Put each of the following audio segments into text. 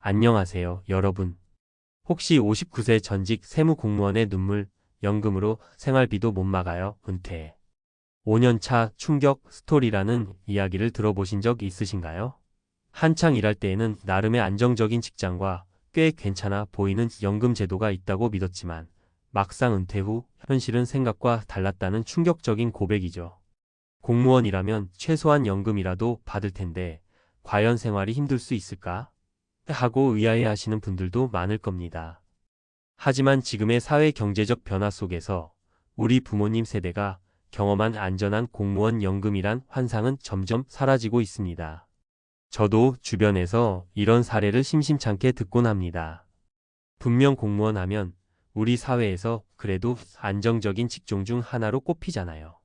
안녕하세요, 여러분. 혹시 59세 전직 세무공무원의 눈물, 연금으로 생활비도 못 막아요, 은퇴. 5년차 충격 스토리라는 이야기를 들어보신 적 있으신가요? 한창 일할 때에는 나름의 안정적인 직장과 꽤 괜찮아 보이는 연금 제도가 있다고 믿었지만 막상 은퇴 후 현실은 생각과 달랐다는 충격적인 고백이죠. 공무원이라면 최소한 연금이라도 받을 텐데 과연 생활이 힘들 수 있을까? 하고 의아해하시는 분들도 많을 겁니다. 하지만 지금의 사회 경제적 변화 속에서 우리 부모님 세대가 경험한 안전한 공무원 연금이란 환상은 점점 사라지고 있습니다. 저도 주변에서 이런 사례를 심심찮게 듣곤 합니다. 분명 공무원 하면 우리 사회에서 그래도 안정적인 직종 중 하나로 꼽히잖아요.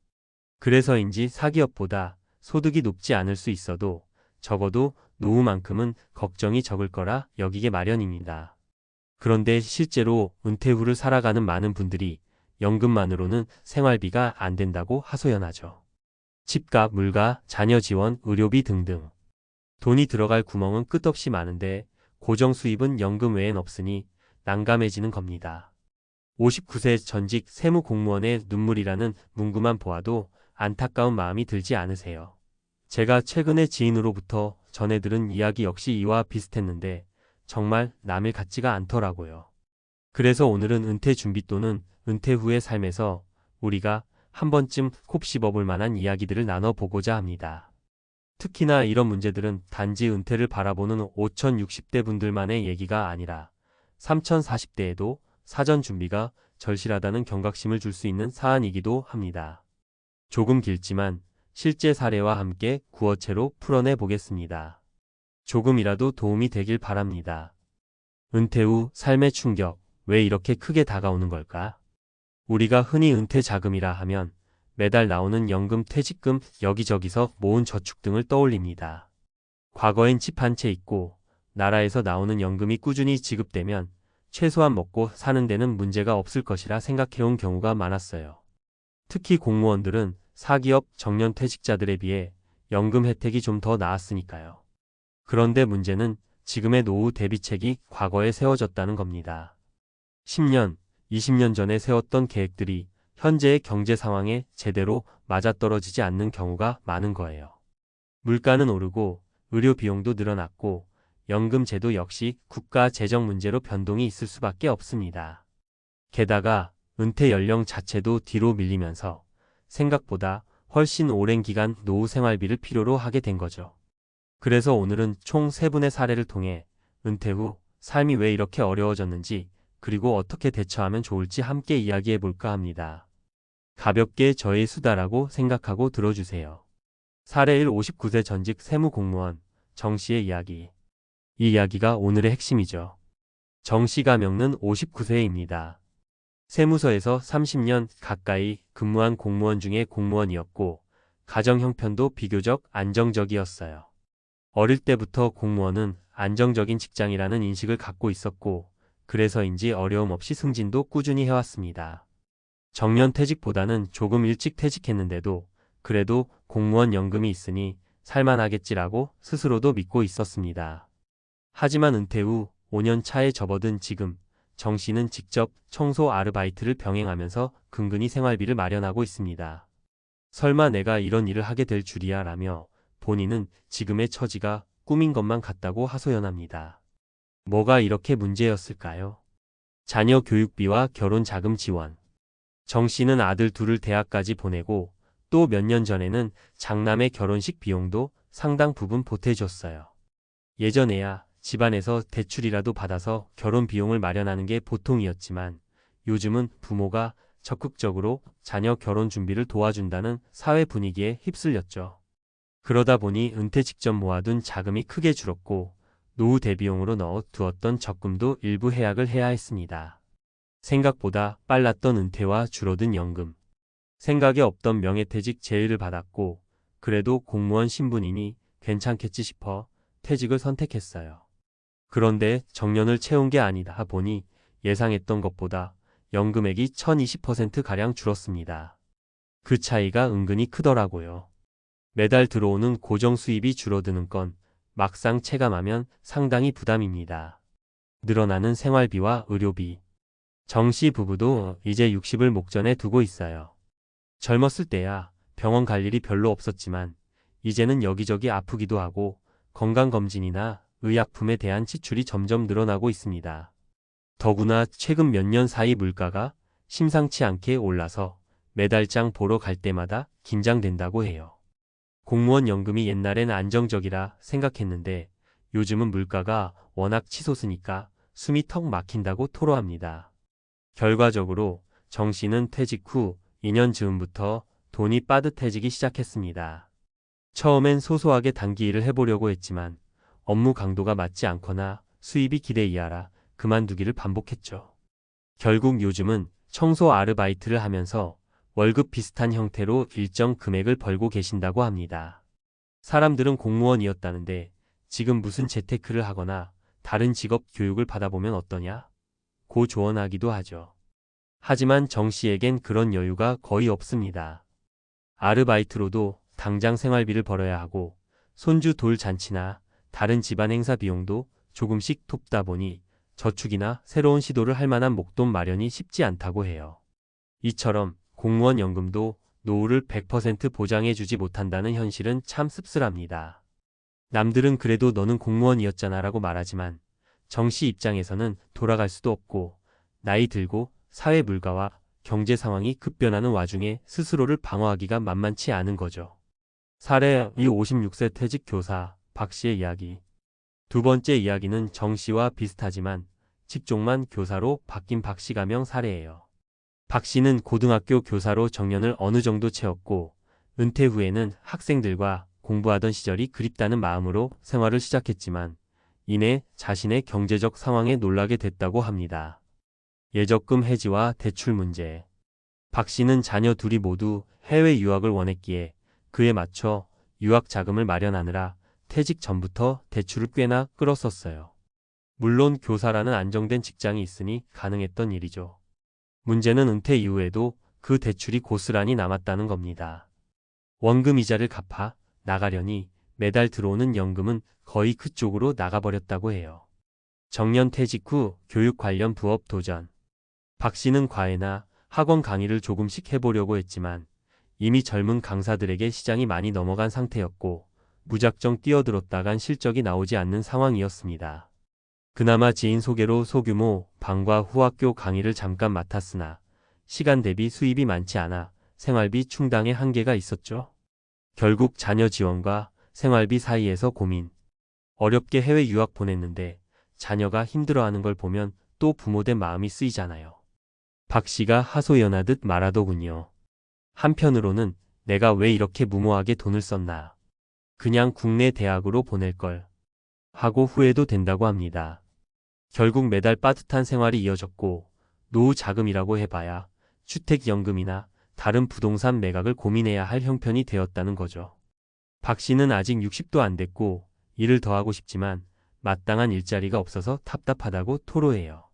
그래서인지 사기업보다 소득이 높지 않을 수 있어도 적어도 노후만큼은 걱정이 적을 거라 여기게 마련입니다. 그런데 실제로 은퇴 후를 살아가는 많은 분들이 연금만으로는 생활비가 안 된다고 하소연하죠. 집값, 물가, 자녀 지원, 의료비 등등. 돈이 들어갈 구멍은 끝없이 많은데 고정 수입은 연금 외엔 없으니 난감해지는 겁니다. 59세 전직 세무공무원의 눈물이라는 문구만 보아도 안타까운 마음이 들지 않으세요? 제가 최근에 지인으로부터 전해 들은 이야기 역시 이와 비슷했는데 정말 남일 같지가 않더라고요. 그래서 오늘은 은퇴 준비 또는 은퇴 후의 삶에서 우리가 한 번쯤 콕 씹어볼 만한 이야기들을 나눠보고자 합니다. 특히나 이런 문제들은 단지 은퇴를 바라보는 5060대 분들만의 얘기가 아니라 3040대에도 사전 준비가 절실하다는 경각심을 줄 수 있는 사안이기도 합니다. 조금 길지만 실제 사례와 함께 구어체로 풀어내 보겠습니다. 조금이라도 도움이 되길 바랍니다. 은퇴 후 삶의 충격, 왜 이렇게 크게 다가오는 걸까? 우리가 흔히 은퇴 자금이라 하면 매달 나오는 연금, 퇴직금, 여기저기서 모은 저축 등을 떠올립니다. 과거엔 집 한 채 있고 나라에서 나오는 연금이 꾸준히 지급되면 최소한 먹고 사는 데는 문제가 없을 것이라 생각해온 경우가 많았어요. 특히 공무원들은 사기업 정년 퇴직자들에 비해 연금 혜택이 좀 더 나았으니까요. 그런데 문제는 지금의 노후 대비책이 과거에 세워졌다는 겁니다. 10년, 20년 전에 세웠던 계획들이 현재의 경제 상황에 제대로 맞아떨어지지 않는 경우가 많은 거예요. 물가는 오르고 의료 비용도 늘어났고 연금 제도 역시 국가 재정 문제로 변동이 있을 수밖에 없습니다. 게다가 은퇴 연령 자체도 뒤로 밀리면서 생각보다 훨씬 오랜 기간 노후 생활비를 필요로 하게 된 거죠. 그래서 오늘은 총 3분의 사례를 통해 은퇴 후 삶이 왜 이렇게 어려워졌는지 그리고 어떻게 대처하면 좋을지 함께 이야기해 볼까 합니다. 가볍게 저의 수다라고 생각하고 들어주세요. 사례 1 59세 전직 세무공무원 정 씨의 이야기. 이 이야기가 오늘의 핵심이죠. 정 씨 가명은 59세입니다. 세무서에서 30년 가까이 근무한 공무원 중에 공무원이었고 가정 형편도 비교적 안정적이었어요. 어릴 때부터 공무원은 안정적인 직장이라는 인식을 갖고 있었고 그래서인지 어려움 없이 승진도 꾸준히 해왔습니다. 정년 퇴직보다는 조금 일찍 퇴직했는데도 그래도 공무원 연금이 있으니 살만하겠지라고 스스로도 믿고 있었습니다. 하지만 은퇴 후 5년 차에 접어든 지금 정 씨는 직접 청소 아르바이트를 병행하면서 근근히 생활비를 마련하고 있습니다. 설마 내가 이런 일을 하게 될 줄이야 라며 본인은 지금의 처지가 꿈인 것만 같다고 하소연합니다. 뭐가 이렇게 문제였을까요? 자녀 교육비와 결혼 자금 지원. 정 씨는 아들 둘을 대학까지 보내고 또 몇 년 전에는 장남의 결혼식 비용도 상당 부분 보태줬어요. 예전에야 집안에서 대출이라도 받아서 결혼 비용을 마련하는 게 보통이었지만 요즘은 부모가 적극적으로 자녀 결혼 준비를 도와준다는 사회 분위기에 휩쓸렸죠. 그러다 보니 은퇴 직전 모아둔 자금이 크게 줄었고 노후 대비용으로 넣어 두었던 적금도 일부 해약을 해야 했습니다. 생각보다 빨랐던 은퇴와 줄어든 연금. 생각에 없던 명예퇴직 제의를 받았고 그래도 공무원 신분이니 괜찮겠지 싶어 퇴직을 선택했어요. 그런데 정년을 채운 게 아니다 보니 예상했던 것보다 연금액이 1020%가량 줄었습니다. 그 차이가 은근히 크더라고요. 매달 들어오는 고정 수입이 줄어드는 건 막상 체감하면 상당히 부담입니다. 늘어나는 생활비와 의료비. 정 씨 부부도 이제 60을 목전에 두고 있어요. 젊었을 때야 병원 갈 일이 별로 없었지만 이제는 여기저기 아프기도 하고 건강검진이나 의약품에 대한 지출이 점점 늘어나고 있습니다. 더구나 최근 몇 년 사이 물가가 심상치 않게 올라서 매달장 보러 갈 때마다 긴장된다고 해요. 공무원 연금이 옛날엔 안정적이라 생각했는데 요즘은 물가가 워낙 치솟으니까 숨이 턱 막힌다고 토로합니다. 결과적으로 정 씨는 퇴직 후 2년 즈음부터 돈이 빠듯해지기 시작했습니다. 처음엔 소소하게 단기 일을 해보려고 했지만 업무 강도가 맞지 않거나 수입이 기대 이하라 그만두기를 반복했죠. 결국 요즘은 청소 아르바이트를 하면서 월급 비슷한 형태로 일정 금액을 벌고 계신다고 합니다. 사람들은 공무원이었다는데 지금 무슨 재테크를 하거나 다른 직업 교육을 받아보면 어떠냐? 고 조언하기도 하죠. 하지만 정 씨에겐 그런 여유가 거의 없습니다. 아르바이트로도 당장 생활비를 벌어야 하고 손주 돌 잔치나 다른 집안 행사 비용도 조금씩 돕다 보니 저축이나 새로운 시도를 할 만한 목돈 마련이 쉽지 않다고 해요. 이처럼 공무원 연금도 노후를 100% 보장해주지 못한다는 현실은 참 씁쓸합니다. 남들은 그래도 너는 공무원이었잖아 라고 말하지만 정 씨 입장에서는 돌아갈 수도 없고 나이 들고 사회 물가와 경제 상황이 급변하는 와중에 스스로를 방어하기가 만만치 않은 거죠. 사례 56세 퇴직 교사 박 씨의 이야기. 두 번째 이야기는 정 씨와 비슷하지만 직종만 교사로 바뀐 박 씨 가명 사례예요. 박 씨는 고등학교 교사로 정년을 어느 정도 채웠고 은퇴 후에는 학생들과 공부하던 시절이 그립다는 마음으로 생활을 시작했지만 이내 자신의 경제적 상황에 놀라게 됐다고 합니다. 예적금 해지와 대출 문제. 박 씨는 자녀 둘이 모두 해외 유학을 원했기에 그에 맞춰 유학 자금을 마련하느라 퇴직 전부터 대출을 꽤나 끌었었어요. 물론 교사라는 안정된 직장이 있으니 가능했던 일이죠. 문제는 은퇴 이후에도 그 대출이 고스란히 남았다는 겁니다. 원금 이자를 갚아 나가려니 매달 들어오는 연금은 거의 그쪽으로 나가버렸다고 해요. 정년 퇴직 후 교육 관련 부업 도전. 박 씨는 과외나 학원 강의를 조금씩 해보려고 했지만 이미 젊은 강사들에게 시장이 많이 넘어간 상태였고 무작정 뛰어들었다간 실적이 나오지 않는 상황이었습니다. 그나마 지인 소개로 소규모 방과 후학교 강의를 잠깐 맡았으나 시간 대비 수입이 많지 않아 생활비 충당에 한계가 있었죠. 결국 자녀 지원과 생활비 사이에서 고민. 어렵게 해외 유학 보냈는데 자녀가 힘들어하는 걸 보면 또 부모된 마음이 쓰이잖아요. 박 씨가 하소연하듯 말하더군요. 한편으로는 내가 왜 이렇게 무모하게 돈을 썼나. 그냥 국내 대학으로 보낼 걸. 하고 후회도 된다고 합니다. 결국 매달 빠듯한 생활이 이어졌고 노후 자금이라고 해봐야 주택연금이나 다른 부동산 매각을 고민해야 할 형편이 되었다는 거죠. 박 씨는 아직 60도 안 됐고 일을 더 하고 싶지만 마땅한 일자리가 없어서 답답하다고 토로해요.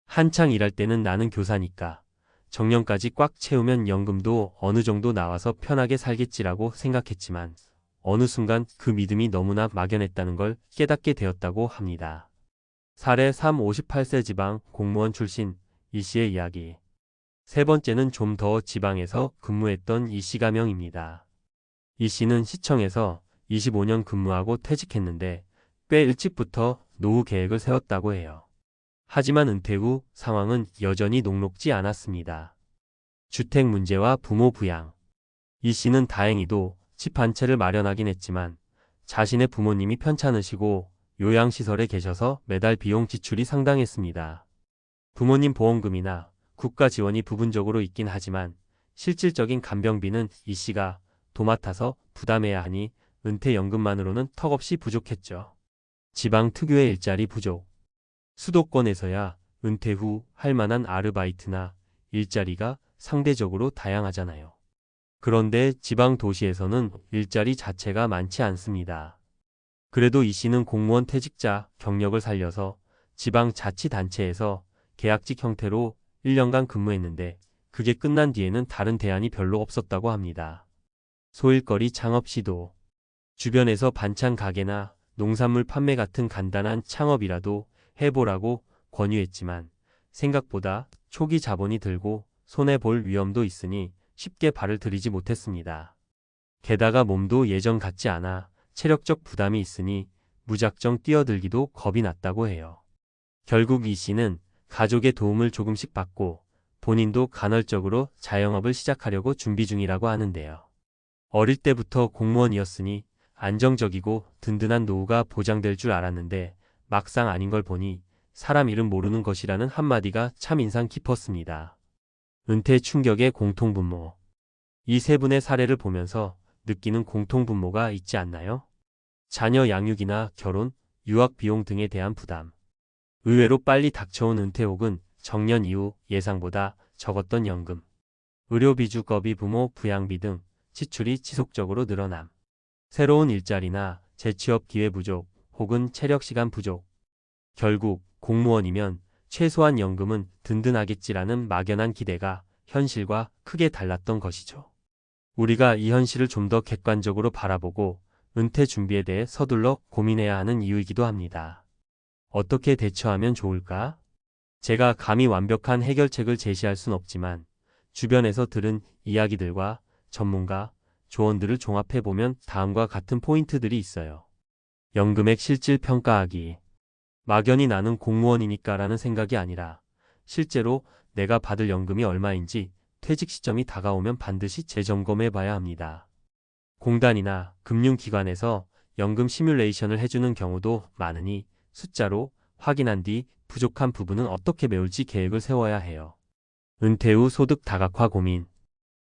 한창 일할 때는 나는 교사니까 정년까지 꽉 채우면 연금도 어느 정도 나와서 편하게 살겠지라고 생각했지만 어느 순간 그 믿음이 너무나 막연했다는 걸 깨닫게 되었다고 합니다. 사례 3. 58세 지방 공무원 출신 이 씨의 이야기. 세 번째는 좀 더 지방에서 근무했던 이 씨 가명입니다. 이 씨는 시청에서 25년 근무하고 퇴직했는데 꽤 일찍부터 노후 계획을 세웠다고 해요. 하지만 은퇴 후 상황은 여전히 녹록지 않았습니다. 주택 문제와 부모 부양. 이 씨는 다행히도 집 한 채를 마련하긴 했지만 자신의 부모님이 편찮으시고 요양시설에 계셔서 매달 비용 지출이 상당했습니다. 부모님 보험금이나 국가 지원이 부분적으로 있긴 하지만 실질적인 간병비는 이 씨가 도맡아서 부담해야 하니 은퇴연금만으로는 턱없이 부족했죠. 지방 특유의 일자리 부족. 수도권에서야 은퇴 후 할 만한 아르바이트나 일자리가 상대적으로 다양하잖아요. 그런데 지방 도시에서는 일자리 자체가 많지 않습니다. 그래도 이 씨는 공무원 퇴직자 경력을 살려서 지방 자치단체에서 계약직 형태로 1년간 근무했는데 그게 끝난 뒤에는 다른 대안이 별로 없었다고 합니다. 소일거리 창업 시도. 주변에서 반찬 가게나 농산물 판매 같은 간단한 창업이라도 해보라고 권유했지만 생각보다 초기 자본이 들고 손해볼 위험도 있으니 쉽게 발을 들이지 못했습니다. 게다가 몸도 예전 같지 않아 체력적 부담이 있으니 무작정 뛰어들기도 겁이 났다고 해요. 결국 이 씨는 가족의 도움을 조금씩 받고 본인도 간헐적으로 자영업을 시작하려고 준비 중이라고 하는데요. 어릴 때부터 공무원이었으니 안정적이고 든든한 노후가 보장될 줄 알았는데 막상 아닌 걸 보니 사람 이름 모르는 것이라는 한마디가 참 인상 깊었습니다. 은퇴 충격의 공통분모. 이 세 분의 사례를 보면서 느끼는 공통분모가 있지 않나요? 자녀 양육이나 결혼, 유학 비용 등에 대한 부담. 의외로 빨리 닥쳐온 은퇴 혹은 정년 이후 예상보다 적었던 연금, 의료비 주거비 부모 부양비 등 지출이 지속적으로 늘어남. 새로운 일자리나 재취업 기회 부족 혹은 체력 시간 부족. 결국 공무원이면 최소한 연금은 든든하겠지라는 막연한 기대가 현실과 크게 달랐던 것이죠. 우리가 이 현실을 좀 더 객관적으로 바라보고 은퇴 준비에 대해 서둘러 고민해야 하는 이유이기도 합니다. 어떻게 대처하면 좋을까? 제가 감히 완벽한 해결책을 제시할 순 없지만 주변에서 들은 이야기들과 전문가, 조언들을 종합해보면 다음과 같은 포인트들이 있어요. 연금액 실질 평가하기. 막연히 나는 공무원이니까라는 생각이 아니라 실제로 내가 받을 연금이 얼마인지 퇴직 시점이 다가오면 반드시 재점검해 봐야 합니다. 공단이나 금융기관에서 연금 시뮬레이션을 해주는 경우도 많으니 숫자로 확인한 뒤 부족한 부분은 어떻게 메울지 계획을 세워야 해요. 은퇴 후 소득 다각화 고민.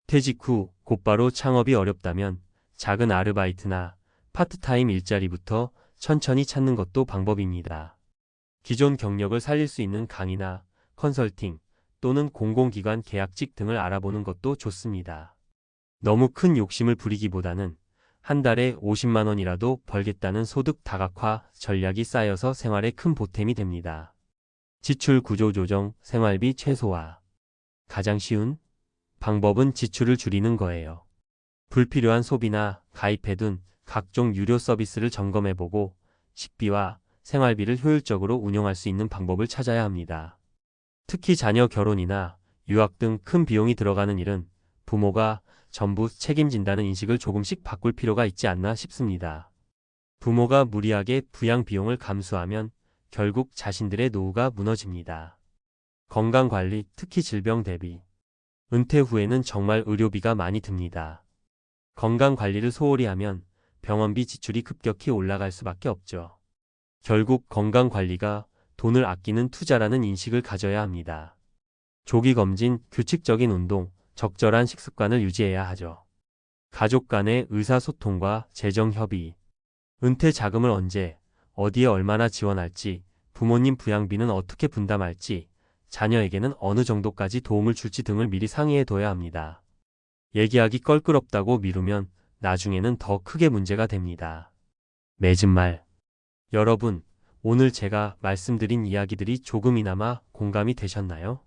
퇴직 후 곧바로 창업이 어렵다면 작은 아르바이트나 파트타임 일자리부터 천천히 찾는 것도 방법입니다. 기존 경력을 살릴 수 있는 강의나 컨설팅 또는 공공기관 계약직 등을 알아보는 것도 좋습니다. 너무 큰 욕심을 부리기보다는 한 달에 50만 원이라도 벌겠다는 소득 다각화 전략이 쌓여서 생활에 큰 보탬이 됩니다. 지출 구조 조정, 생활비 최소화. 가장 쉬운 방법은 지출을 줄이는 거예요. 불필요한 소비나 가입해둔 각종 유료 서비스를 점검해보고 식비와 생활비를 효율적으로 운용할 수 있는 방법을 찾아야 합니다. 특히 자녀 결혼이나 유학 등 큰 비용이 들어가는 일은 부모가 전부 책임진다는 인식을 조금씩 바꿀 필요가 있지 않나 싶습니다. 부모가 무리하게 부양 비용을 감수하면 결국 자신들의 노후가 무너집니다. 건강관리, 특히 질병 대비. 은퇴 후에는 정말 의료비가 많이 듭니다. 건강관리를 소홀히 하면 병원비 지출이 급격히 올라갈 수밖에 없죠. 결국 건강관리가 돈을 아끼는 투자라는 인식을 가져야 합니다. 조기검진, 규칙적인 운동, 적절한 식습관을 유지해야 하죠. 가족 간의 의사소통과 재정협의. 은퇴 자금을 언제, 어디에 얼마나 지원할지, 부모님 부양비는 어떻게 분담할지, 자녀에게는 어느 정도까지 도움을 줄지 등을 미리 상의해둬야 합니다. 얘기하기 껄끄럽다고 미루면 나중에는 더 크게 문제가 됩니다. 맺은 말. 여러분, 오늘 제가 말씀드린 이야기들이 조금이나마 공감이 되셨나요?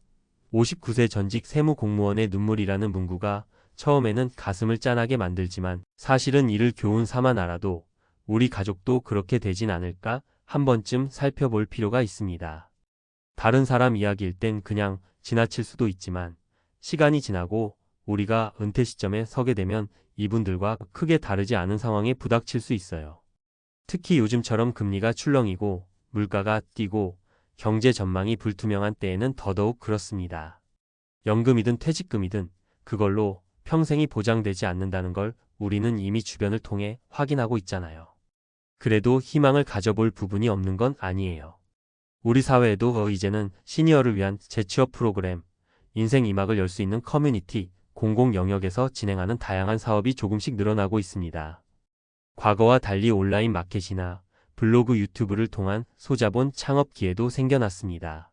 59세 전직 세무공무원의 눈물이라는 문구가 처음에는 가슴을 짠하게 만들지만 사실은 이를 교훈 삼아 알아도 우리 가족도 그렇게 되진 않을까 한 번쯤 살펴볼 필요가 있습니다. 다른 사람 이야기일 땐 그냥 지나칠 수도 있지만 시간이 지나고 우리가 은퇴 시점에 서게 되면 이분들과 크게 다르지 않은 상황에 부닥칠 수 있어요. 특히 요즘처럼 금리가 출렁이고 물가가 뛰고 경제 전망이 불투명한 때에는 더더욱 그렇습니다. 연금이든 퇴직금이든 그걸로 평생이 보장되지 않는다는 걸 우리는 이미 주변을 통해 확인하고 있잖아요. 그래도 희망을 가져볼 부분이 없는 건 아니에요. 우리 사회에도 이제는 시니어를 위한 재취업 프로그램, 인생 2막을 열 수 있는 커뮤니티, 공공 영역에서 진행하는 다양한 사업이 조금씩 늘어나고 있습니다. 과거와 달리 온라인 마켓이나 블로그 유튜브를 통한 소자본 창업 기회도 생겨났습니다.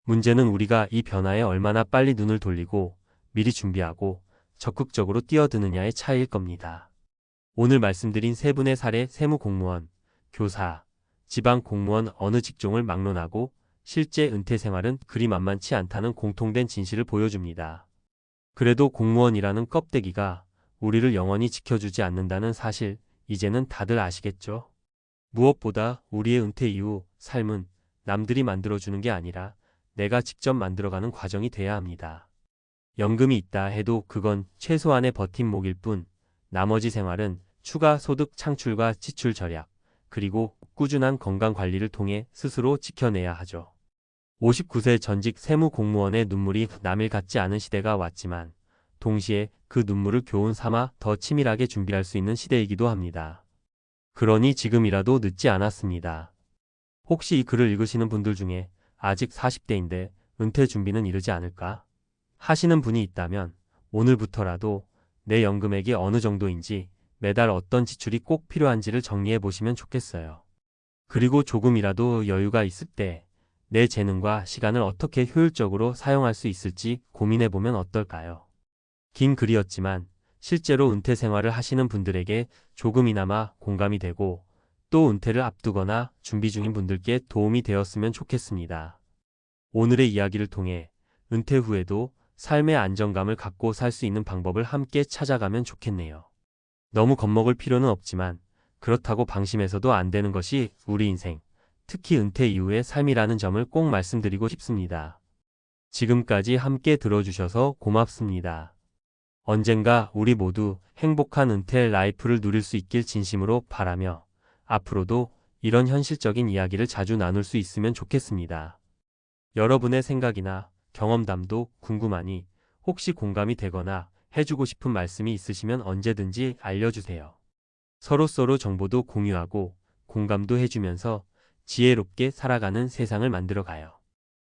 문제는 우리가 이 변화에 얼마나 빨리 눈을 돌리고 미리 준비하고 적극적으로 뛰어드느냐의 차이일 겁니다. 오늘 말씀드린 세 분의 사례 세무공무원, 교사, 지방공무원 어느 직종을 막론하고 실제 은퇴 생활은 그리 만만치 않다는 공통된 진실을 보여줍니다. 그래도 공무원이라는 껍데기가 우리를 영원히 지켜주지 않는다는 사실, 이제는 다들 아시겠죠? 무엇보다 우리의 은퇴 이후 삶은 남들이 만들어주는 게 아니라 내가 직접 만들어가는 과정이 돼야 합니다. 연금이 있다 해도 그건 최소한의 버팀목일 뿐, 나머지 생활은 추가 소득 창출과 지출 절약, 그리고 꾸준한 건강 관리를 통해 스스로 지켜내야 하죠. 59세 전직 세무공무원의 눈물이 남일 같지 않은 시대가 왔지만, 동시에 그 눈물을 교훈 삼아 더 치밀하게 준비할 수 있는 시대이기도 합니다. 그러니 지금이라도 늦지 않았습니다. 혹시 이 글을 읽으시는 분들 중에 아직 40대인데 은퇴 준비는 이르지 않을까 하시는 분이 있다면 오늘부터라도 내 연금액이 어느 정도인지, 매달 어떤 지출이 꼭 필요한지를 정리해 보시면 좋겠어요. 그리고 조금이라도 여유가 있을 때 내 재능과 시간을 어떻게 효율적으로 사용할 수 있을지 고민해 보면 어떨까요? 긴 글이었지만 실제로 은퇴 생활을 하시는 분들에게 조금이나마 공감이 되고, 또 은퇴를 앞두거나 준비 중인 분들께 도움이 되었으면 좋겠습니다. 오늘의 이야기를 통해 은퇴 후에도 삶의 안정감을 갖고 살 수 있는 방법을 함께 찾아가면 좋겠네요. 너무 겁먹을 필요는 없지만 그렇다고 방심해서도 안 되는 것이 우리 인생, 특히 은퇴 이후의 삶이라는 점을 꼭 말씀드리고 싶습니다. 지금까지 함께 들어주셔서 고맙습니다. 언젠가 우리 모두 행복한 은퇴 라이프를 누릴 수 있길 진심으로 바라며, 앞으로도 이런 현실적인 이야기를 자주 나눌 수 있으면 좋겠습니다. 여러분의 생각이나 경험담도 궁금하니 혹시 공감이 되거나 해주고 싶은 말씀이 있으시면 언제든지 알려주세요. 서로서로 정보도 공유하고 공감도 해주면서 지혜롭게 살아가는 세상을 만들어가요.